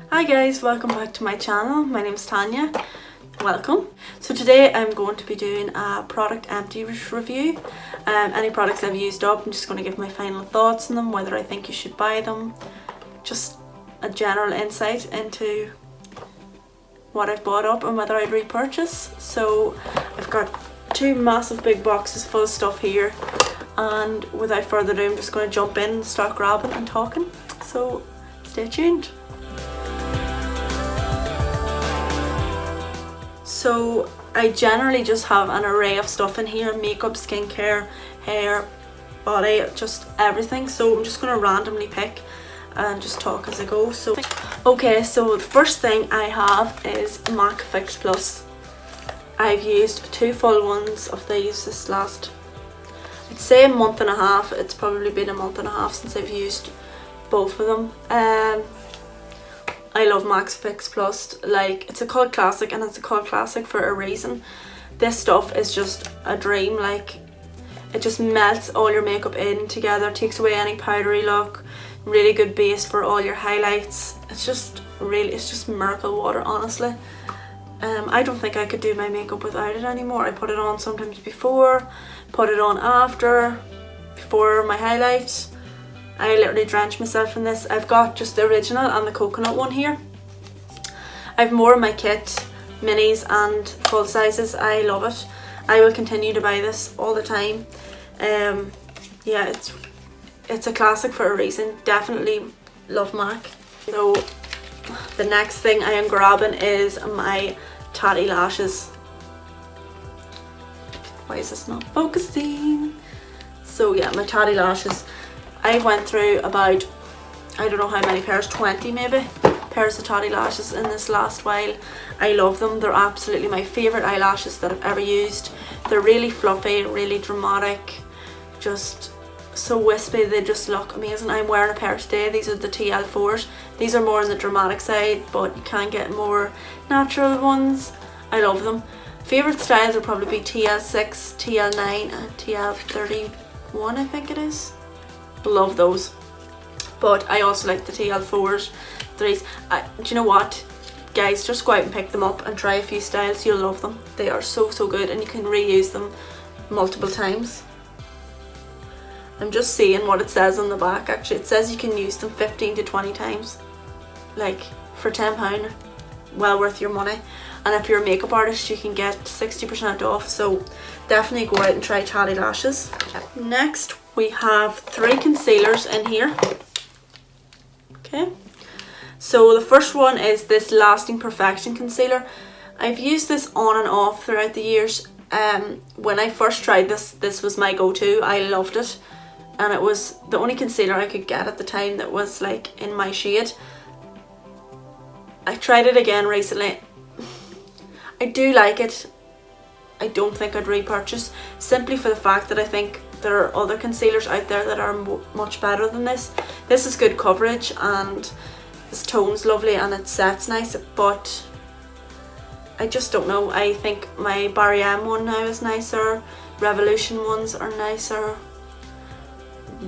Hi guys, welcome back to my channel. My name is Tanya. Welcome. So today I'm going to be doing a product empties review. Any products I've used up, I'm just going to give my final thoughts on them, whether I think you should buy them, just a general insight into what I've bought up and whether I'd repurchase. So I've got two massive big boxes full of stuff here, and without further ado I'm just going to jump in and start grabbing and talking. So stay tuned. So I generally just have an array of stuff in here: makeup, skincare, hair, body, just everything. So I'm just going to randomly pick and just talk as I go. So okay, so the first thing I have is MAC Fix Plus. I've used two full ones of these this last, I'd say a month and a half. It's probably been a month and a half since I've used both of them. I love MAC Fix Plus. Like, it's a cult classic, and it's a cult classic for a reason. This stuff is just a dream. Like, it just melts all your makeup in together, takes away any powdery look, really good base for all your highlights. It's just miracle water, honestly. I don't think I could do my makeup without it anymore. I put it on sometimes before, put it on after, before my highlights. I literally drench myself in this. I've got just the original and the coconut one here. I've more in my kit, minis and full sizes. I love it. I will continue to buy this all the time. Yeah, it's a classic for a reason. Definitely love MAC. So the next thing I am grabbing is my Tatti lashes. Why is this not focusing? So yeah, my Tatti lashes. I went through about, I don't know how many pairs, 20 maybe, pairs of Tatti lashes in this last while. I love them. They're absolutely my favourite eyelashes that I've ever used. They're really fluffy, really dramatic, just so wispy. They just look amazing. I'm wearing a pair today. These are the TL4s. These are more on the dramatic side, but you can get more natural ones. I love them. Favourite styles would probably be TL6, TL9 and TL31, I think it is. Love those. But I also like the TL4s, 3s. Do you know what, guys, just go out and pick them up and try a few styles. You'll love them. They are so good, and you can reuse them multiple times. I'm just seeing what it says on the back. Actually, it says you can use them 15 to 20 times. Like, for £10, well worth your money. And if you're a makeup artist, you can get 60% off. So definitely go out and try Tatti lashes. Next, we have 3 concealers in here. Okay, so the first one is this Lasting Perfection concealer. I've used this on and off throughout the years. When I first tried this was my go-to. I loved it, and it was the only concealer I could get at the time that was like in my shade. I tried it again recently. I do like it. I don't think I'd repurchase, simply for the fact that I think there are other concealers out there that are much better than this. This is good coverage, and this tone's lovely, and it sets nice, but I just don't know. I think my Barry M one now is nicer. Revolution ones are nicer.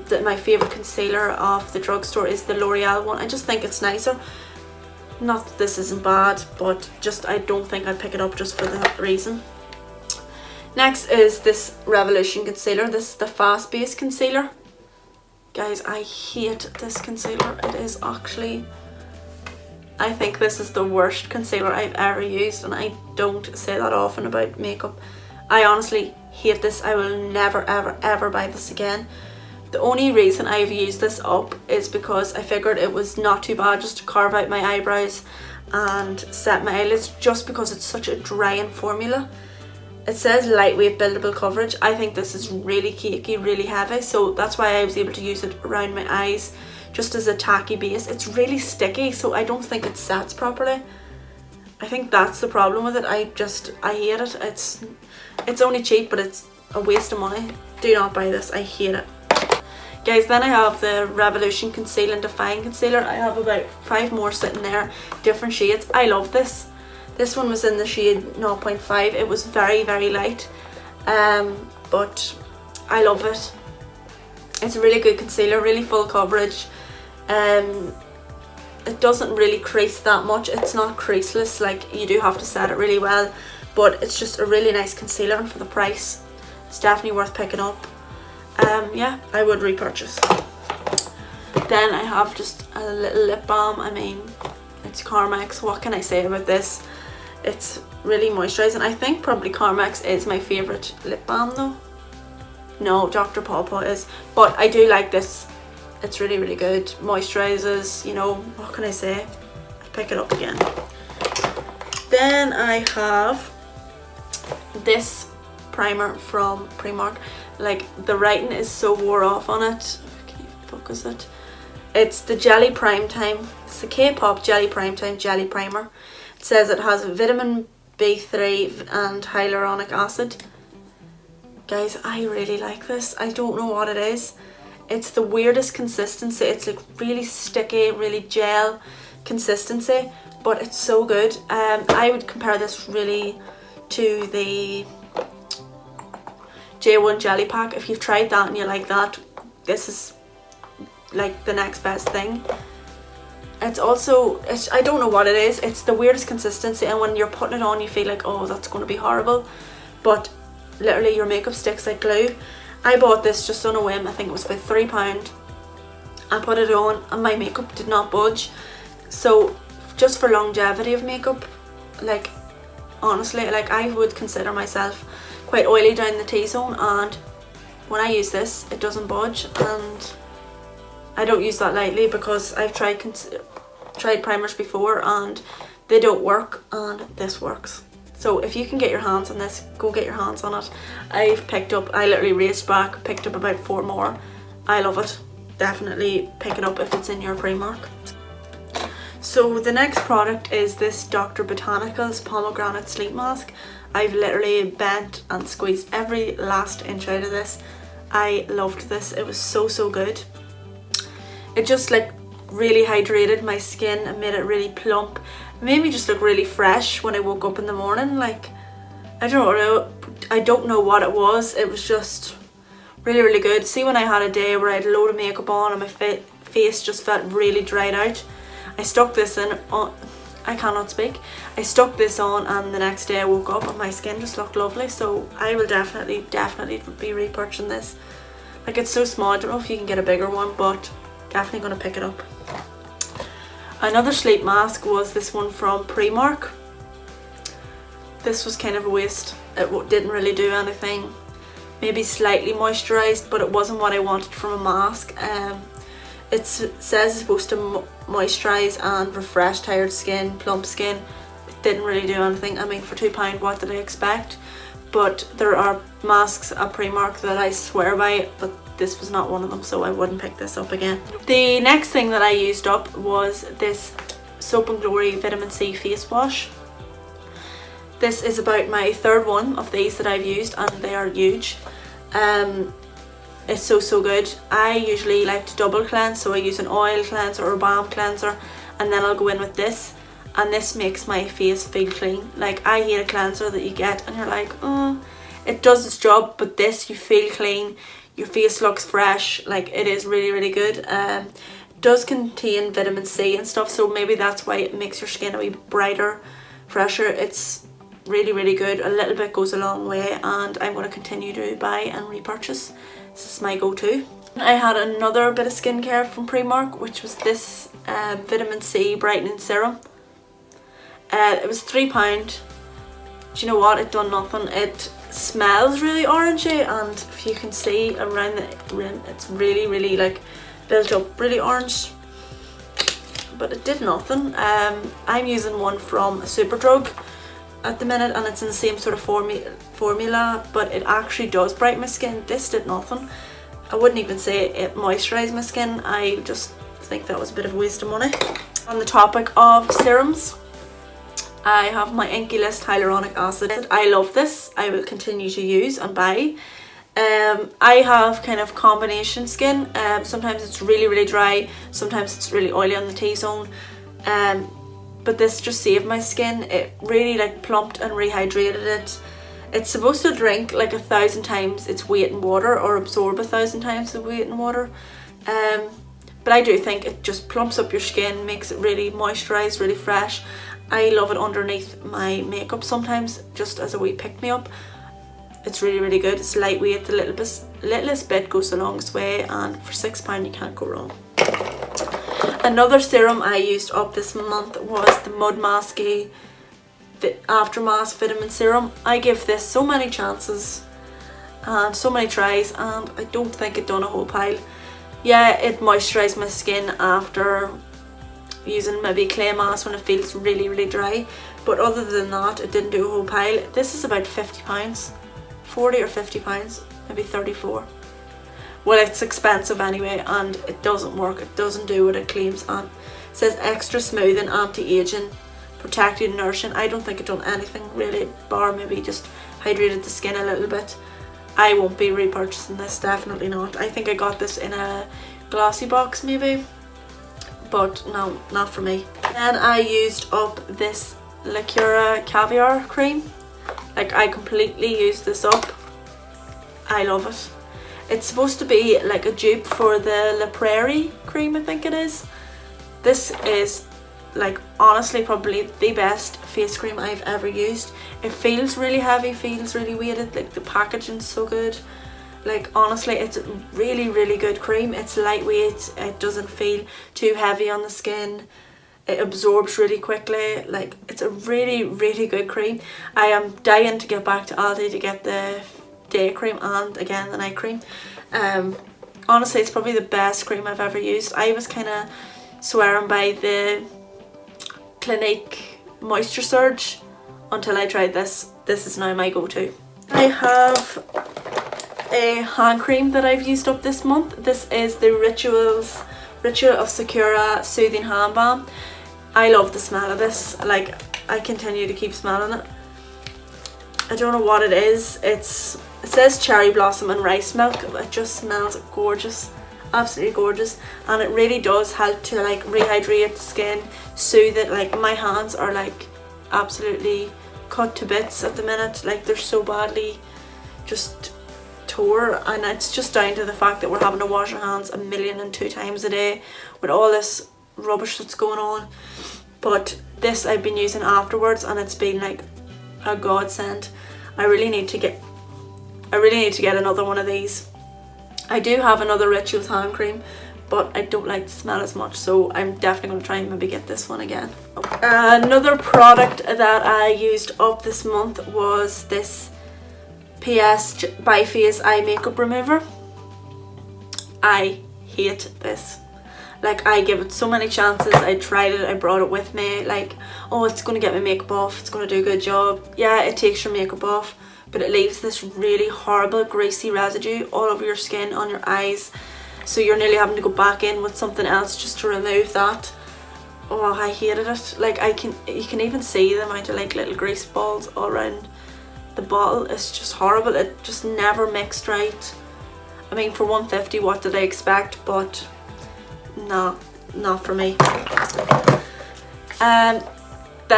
My favourite concealer off the drugstore is the L'Oreal one. I just think it's nicer. Not that this isn't bad, but just I don't think I'd pick it up just for that reason. Next is this Revolution concealer. This is the Fast Base concealer. Guys, I hate this concealer. It is actually, I think this is the worst concealer I've ever used, and I don't say that often about makeup. I honestly hate this. I will never ever buy this again. The only reason I've used this up is because I figured it was not too bad just to carve out my eyebrows and set my eyelids, just because it's such a drying formula. It says lightweight buildable coverage. I think this is really cakey, really heavy, so that's why I was able to use it around my eyes just as a tacky base. It's really sticky, so I don't think it sets properly. I think that's the problem with it. I hate it. It's only cheap, but it's a waste of money. Do not buy this. I hate it. Guys, then I have the Revolution Conceal and Define Concealer. I have about 5 more sitting there, different shades. I love this. This one was in the shade 0.5. It was very light, but I love it. It's a really good concealer, really full coverage. it doesn't really crease that much. It's not creaseless, like you do have to set it really well, but it's just a really nice concealer, and for the price it's definitely worth picking up. Yeah, I would repurchase. Then I have just a little lip balm. I mean, it's Carmex, what can I say about this? It's really moisturising. I think probably Carmex is my favourite lip balm though. No, Dr.botanicals is, but I do like this. It's really, really good. Moisturises, you know, what can I say? I'll pick it up again. Then I have this primer from Primark. Like, the writing is so wore off on it. Can you focus it? It's the Jelly Prime Time. It's the Kpop Jelly Prime Time Jelly Primer. It says it has vitamin B3 and hyaluronic acid. Guys, I really like this. I don't know what it is. It's the weirdest consistency. It's like really sticky, really gel consistency, but it's so good. I would compare this really to the J1 Jelly Pack. If you've tried that and you like that, this is like the next best thing. It's also, I don't know what it is. It's the weirdest consistency, and when you're putting it on you feel like, oh, that's going to be horrible, but literally your makeup sticks like glue. I bought this just on a whim. I think it was about £3. I put it on and my makeup did not budge. So just for longevity of makeup, like honestly, like I would consider myself quite oily down the T-zone, and when I use this it doesn't budge, and I don't use that lightly because I've tried primers before and they don't work, and this works. So if you can get your hands on this, go get your hands on it. I literally raced back, picked up about 4 more. I love it. Definitely pick it up if it's in your Primark. So the next product is this Dr.botanicals pomegranate sleep mask. I've literally bent and squeezed every last inch out of this. I loved this. It was so good. It just like really hydrated my skin and made it really plump. It made me just look really fresh when I woke up in the morning. Like, I don't know what it was. It was just really good. See, when I had a day where I had a load of makeup on and my face just felt really dried out, I stuck this in. I cannot speak. I stuck this on, and the next day I woke up and my skin just looked lovely. So I will definitely be repurchasing this. Like, it's so small. I don't know if you can get a bigger one, but definitely gonna pick it up. Another sleep mask was this one from Primark. This was kind of a waste. It didn't really do anything. Maybe slightly moisturised, but it wasn't what I wanted from a mask. It says it's supposed to moisturise and refresh tired skin, plump skin. It didn't really do anything. I mean, for £2, what did I expect? But there are masks at Primark that I swear by, but this was not one of them, so I wouldn't pick this up again. The next thing that I used up was this Soap and Glory Vitamin C face wash. This is about my 3rd one of these that I've used, and they are huge. It's so good. I usually like to double cleanse, so I use an oil cleanser or a balm cleanser, and then I'll go in with this, and this makes my face feel clean. Like, I hate a cleanser that you get and you're like, oh, it does its job, but this, you feel clean, your face looks fresh. Like, it is really good. It does contain vitamin C and stuff, so maybe that's why it makes your skin a wee brighter, fresher. It's really good. A little bit goes a long way, and I'm going to continue to buy and repurchase. This is my go-to. I had another bit of skincare from Primark, which was this vitamin C brightening serum. It was £3. Do you know what? It done nothing. It smells really orangey, and if you can see around the rim, it's really like built up really orange, but it did nothing. I'm using one from Superdrug at the minute, and it's in the same sort of formula, but it actually does brighten my skin. This did nothing. I wouldn't even say it moisturised my skin. I just think that was a bit of a waste of money. On the topic of serums, I have my Inky List Hyaluronic Acid. I love this. I will continue to use and buy. I have kind of combination skin. Sometimes it's really dry, sometimes it's really oily on the T-zone. But this just saved my skin. It really like plumped and rehydrated it. It's supposed to drink like 1,000 times its weight in water, or absorb 1,000 times the weight in water. but I do think it just plumps up your skin, makes it really moisturised, really fresh. I love it underneath my makeup sometimes, just as a wee pick-me-up. It's really, really good. It's lightweight, the littlest bit goes the longest way, and for £6 you can't go wrong. Another serum I used up this month was the Mudmasky Aftermath Vitamin Serum. I give this so many chances and so many tries, and I don't think it done a whole pile. Yeah, it moisturised my skin after using maybe clay mask when it feels really, really dry, but other than that it didn't do a whole pile. This is about £50, 40 or £50, maybe 34. Well, it's expensive anyway, and it doesn't work. It doesn't do what it claims. And it says extra smoothing, anti-aging, protecting, nourishing. I don't think it done anything really, bar maybe just hydrated the skin a little bit. I won't be repurchasing this, definitely not. I think I got this in a glossy box maybe, but no, not for me. Then I used up this Lacura Caviar cream. Like, I completely used this up. I love it. It's supposed to be like a dupe for the La Prairie cream, I think it is. This is, like, honestly probably the best face cream I've ever used. It feels really heavy, feels really weighted, like the packaging's so good. Like, honestly, it's a really, really good cream. It's lightweight, it doesn't feel too heavy on the skin, it absorbs really quickly. Like, it's a really, really good cream. I am dying to get back to Aldi to get the day cream and again the night cream. Honestly, it's probably the best cream I've ever used. I was kind of swearing by the Clinique Moisture Surge until I tried this. This is now my go-to. I have a hand cream that I've used up this month. This is the Ritual of Sakura Soothing Hand Balm. I love the smell of this. Like, I continue to keep smelling it. I don't know what it is. It says cherry blossom and rice milk. It just smells gorgeous, absolutely gorgeous, and it really does help to like rehydrate the skin, soothe it. Like, my hands are like absolutely cut to bits at the minute. Like, they're so badly just tore, and it's just down to the fact that we're having to wash our hands 1,000,002 times a day with all this rubbish that's going on. But this I've been using afterwards, and it's been like a godsend. I really need to get another one of these. I do have another Rituals hand cream, but I don't like the smell as much, so I'm definitely going to try and maybe get this one again. Another product that I used up this month was this PS by Face eye makeup remover. I hate this. Like, I give it so many chances. I tried it, I brought it with me, like, oh, it's going to get my makeup off, it's going to do a good job. Yeah, it takes your makeup off, but it leaves this really horrible greasy residue all over your skin, on your eyes, so you're nearly having to go back in with something else just to remove that. Oh, I hated it. Like, you can even see the amount of like little grease balls all around the bottle. It's just horrible. It just never mixed right. I mean, for $1.50, what did I expect? But no, not for me. Then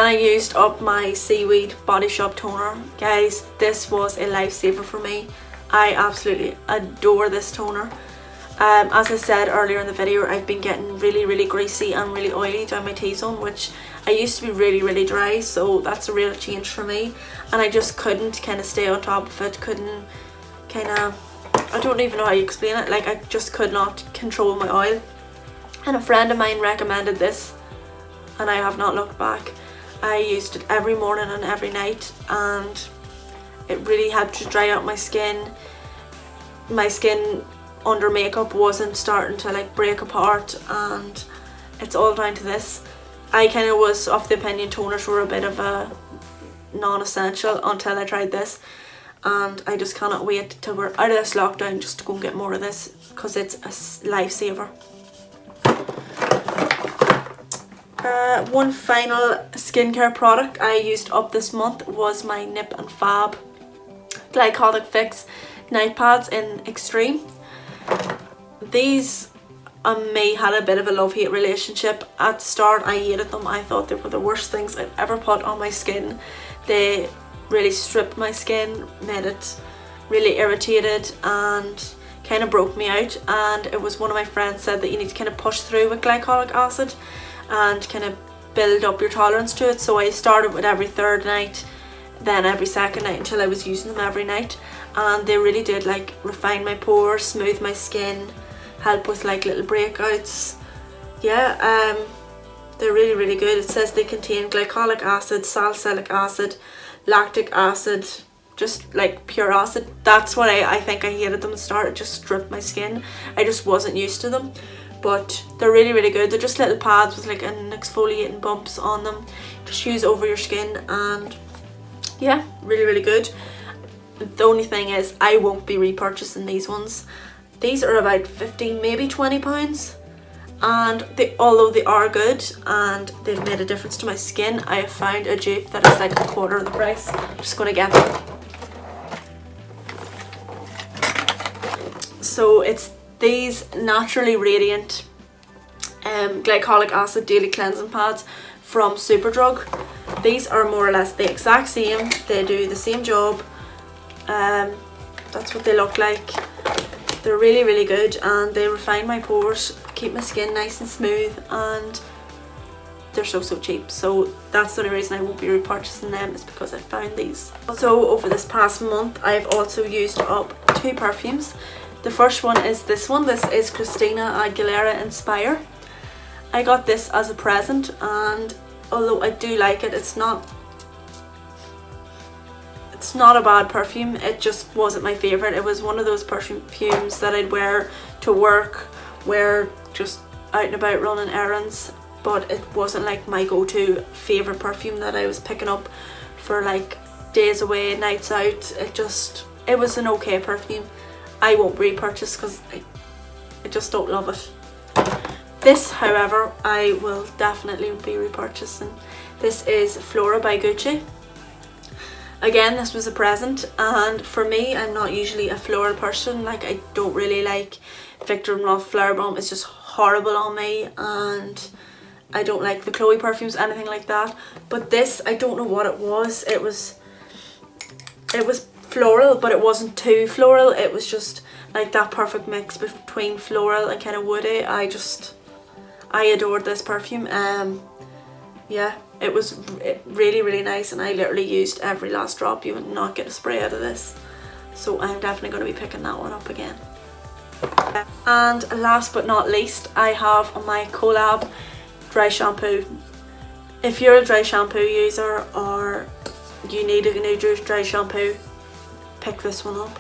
I used up my Seaweed Body Shop toner. Guys, this was a lifesaver for me. I absolutely adore this toner. As I said earlier in the video, I've been getting really, really greasy and really oily down my T-zone, which I used to be really, really dry, so that's a real change for me. And I just couldn't kind of stay on top of it, couldn't kind of, I don't even know how you explain it, like, I just could not control my oil. And a friend of mine recommended this, and I have not looked back. I used it every morning and every night, and it really helped to dry out my skin. My skin under makeup wasn't starting to like break apart, and it's all down to this. I kind of was of the opinion toners were a bit of a non-essential until I tried this, and I just cannot wait till we're out of this lockdown just to go and get more of this, because it's a lifesaver. One final skincare product I used up this month was my Nip and Fab Glycolic Fix Night Pads in Extreme. These and me had a bit of a love-hate relationship. At the start I hated them. I thought they were the worst things I'd ever put on my skin. They really stripped my skin, made it really irritated and kind of broke me out, and it was one of my friends said that you need to kind of push through with glycolic acid and kind of build up your tolerance to it. So I started with every third night, then every second night, until I was using them every night, and they really did like refine my pores, smooth my skin, help with like little breakouts. Yeah, they're really, really good. It says they contain glycolic acid, salicylic acid, lactic acid, just like pure acid. That's what I think I hated them at the start. It just stripped my skin. I just wasn't used to them, but they're really, really good. They're just little pads with like an exfoliating bumps on them. Just use over your skin, and yeah, really, really good. The only thing is I won't be repurchasing these ones. These are about 15, maybe £20, and although they are good and they've made a difference to my skin, I have found a dupe that is like a quarter of the price. I'm just gonna get them. So it's these Naturally Radiant glycolic acid daily cleansing pads from Superdrug. These are more or less the exact same. They do the same job. That's what they look like. They're really, really good, and they refine my pores, keep my skin nice and smooth, and they're so cheap. So that's the only reason I won't be repurchasing them, is because I found these. Also, over this past month I've also used up 2 perfumes. The first one is this one. This is Christina Aguilera Inspire. I got this as a present, and although I do like it, it's not a bad perfume. It just wasn't my favourite. It was one of those perfumes that I'd wear to work, wear just out and about running errands, but it wasn't like my go-to favourite perfume that I was picking up for like days away, nights out. It was an okay perfume. I won't repurchase because I just don't love it. This, however, I will definitely be repurchasing. This is Flora by Gucci. Again, this was a present, and for me, I'm not usually a floral person. Like, I don't really like Victor & Rolf Flower Bomb. It's just horrible on me, and I don't like the Chloe perfumes, anything like that. But this, I don't know what it was. It was floral, but it wasn't too floral. It was just like that perfect mix between floral and kind of woody. I adored this perfume. Yeah, it was really, really nice, and I literally used every last drop. You would not get a spray out of this, so I'm definitely going to be picking that one up again. And last but not least, I have my Collab dry shampoo. If you're a dry shampoo user or you need a new dry shampoo, pick this one up.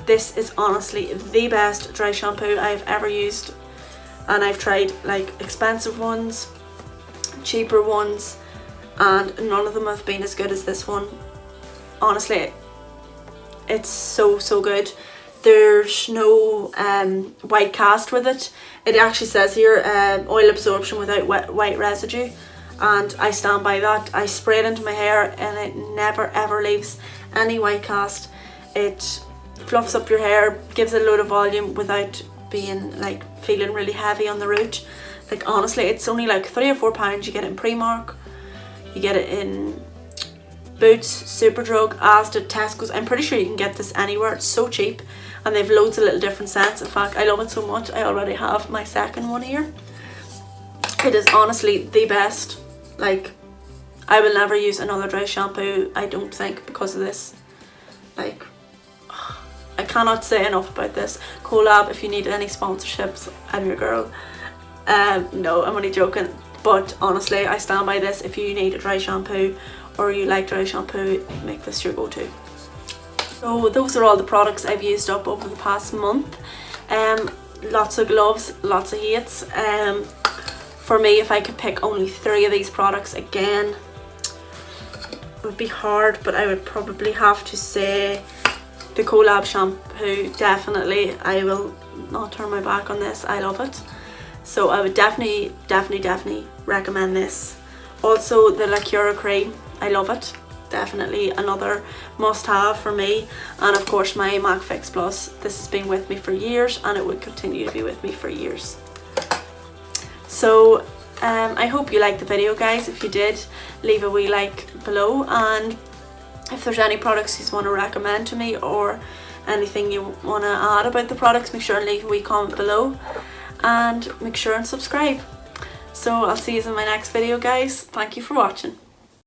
This is honestly the best dry shampoo I've ever used, and I've tried like expensive ones, cheaper ones, and none of them have been as good as this one. Honestly, it's so good. There's no white cast with it. It actually says here oil absorption without white residue, and I stand by that. I spray it into my hair and it never ever leaves any white cast. It fluffs up your hair, gives it a load of volume without being like feeling really heavy on the root. Like, honestly, it's only like £3 or £4. You get it in Primark, you get it in Boots, Superdrug, Asda, Tesco's. I'm pretty sure you can get this anywhere. It's so cheap, and they've loads of little different scents. In fact, I love it so much, I already have my second one here. It is honestly the best. Like, I will never use another dry shampoo, I don't think, because of this. Like, I cannot say enough about this. Collab, if you need any sponsorships, I'm your girl. No, I'm only joking, but honestly, I stand by this. If you need a dry shampoo or you like dry shampoo, make this your go-to. So those are all the products I've used up over the past month. Lots of gloves, lots of hates. For me, if I could pick only 3 of these products again, it would be hard, but I would probably have to say the Collab shampoo. Definitely, I will not turn my back on this. I love it. So I would definitely recommend this. Also the Lacura cream, I love it. Definitely another must have for me. And of course my MAC Fix Plus. This has been with me for years, and it would continue to be with me for years. So I hope you liked the video, guys. If you did, leave a wee like below, and if there's any products you want to recommend to me, or anything you want to add about the products, make sure and leave a wee comment below, and make sure and subscribe. So I'll see you in my next video, guys. Thank you for watching.